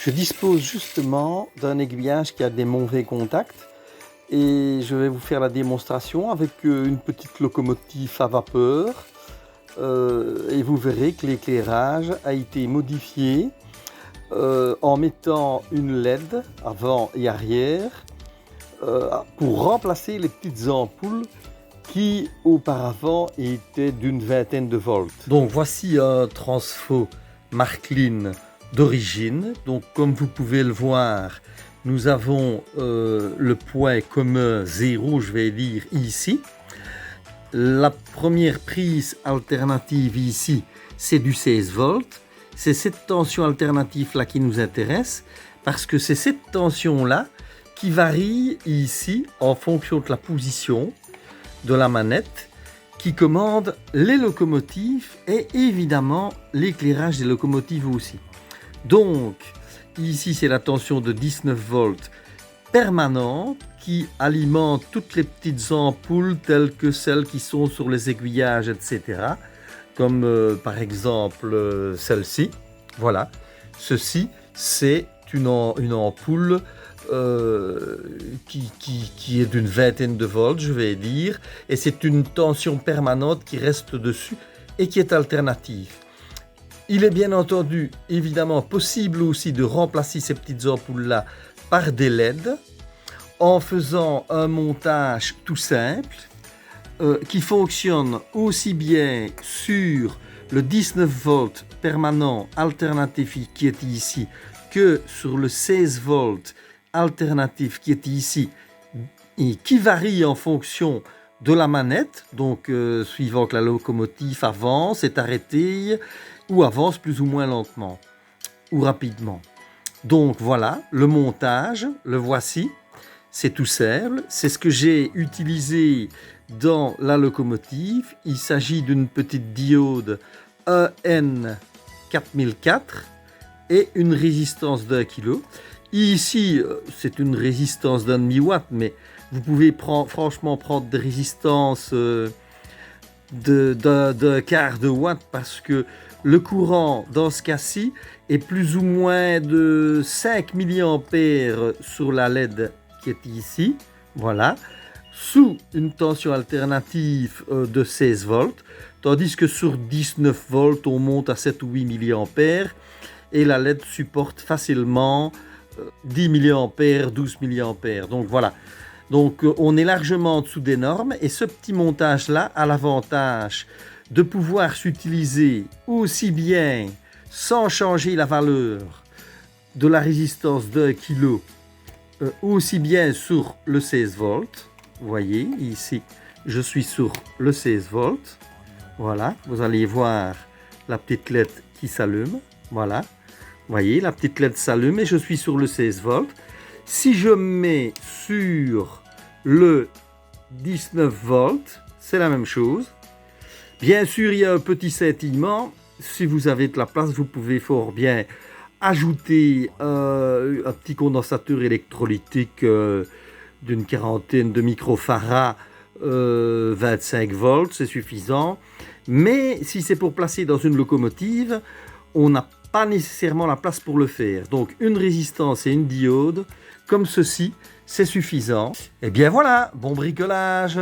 Je dispose justement d'un aiguillage qui a des mauvais contacts et je vais vous faire la démonstration avec une petite locomotive à vapeur et vous verrez que l'éclairage a été modifié en mettant une LED avant et arrière pour remplacer les petites ampoules qui auparavant étaient d'une vingtaine de volts. Donc voici un transfo Marklin d'origine. Donc comme vous pouvez le voir, nous avons le point commun 0, je vais dire ici. La première prise alternative ici, c'est du 16 volts. C'est cette tension alternative là qui nous intéresse parce que c'est cette tension là qui varie ici en fonction de la position de la manette qui commande les locomotives et évidemment l'éclairage des locomotives aussi. Donc ici c'est la tension de 19 volts permanente qui alimente toutes les petites ampoules telles que celles qui sont sur les aiguillages, etc. Comme par exemple celle-ci. Voilà, ceci c'est une ampoule qui est d'une vingtaine de volts, je vais dire, et c'est une tension permanente qui reste dessus et qui est alternative. Il est bien entendu évidemment possible aussi de remplacer ces petites ampoules là par des LED en faisant un montage tout simple qui fonctionne aussi bien sur le 19 volts permanent alternatif qui est ici que sur le 16 volts alternatif qui est ici et qui varie en fonction de la manette, donc suivant que la locomotive avance, est arrêtée ou avance plus ou moins lentement ou rapidement. Donc voilà, le montage, le voici, c'est tout simple, c'est ce que j'ai utilisé dans la locomotive. Il s'agit d'une petite diode EN4004 et une résistance d'1 kg. Ici, c'est une résistance d'un demi-watt, mais vous pouvez franchement prendre des résistances d'un quart de watt parce que le courant, dans ce cas-ci, est plus ou moins de 5 mA sur la LED qui est ici. Voilà, sous une tension alternative de 16 volts, tandis que sur 19 volts, on monte à 7 ou 8 mA et la LED supporte facilement 10 mA, 12 mA. Donc voilà. Donc on est largement en dessous des normes et ce petit montage là a l'avantage de pouvoir s'utiliser aussi bien sans changer la valeur de la résistance d'1 kg aussi bien sur le 16 volts. Vous voyez ici je suis sur le 16 volts. Voilà, vous allez voir la petite LED qui s'allume. Voilà. Vous voyez, la petite LED s'allume et je suis sur le 16 volts. Si je mets sur le 19 volts, c'est la même chose. Bien sûr, il y a un petit scintillement. Si vous avez de la place, vous pouvez fort bien ajouter un petit condensateur électrolytique d'une quarantaine de microfarads, 25 volts, c'est suffisant. Mais si c'est pour placer dans une locomotive, on n'a pas nécessairement la place pour le faire. Donc une résistance et une diode comme ceci, c'est suffisant. Et bien voilà, bon bricolage!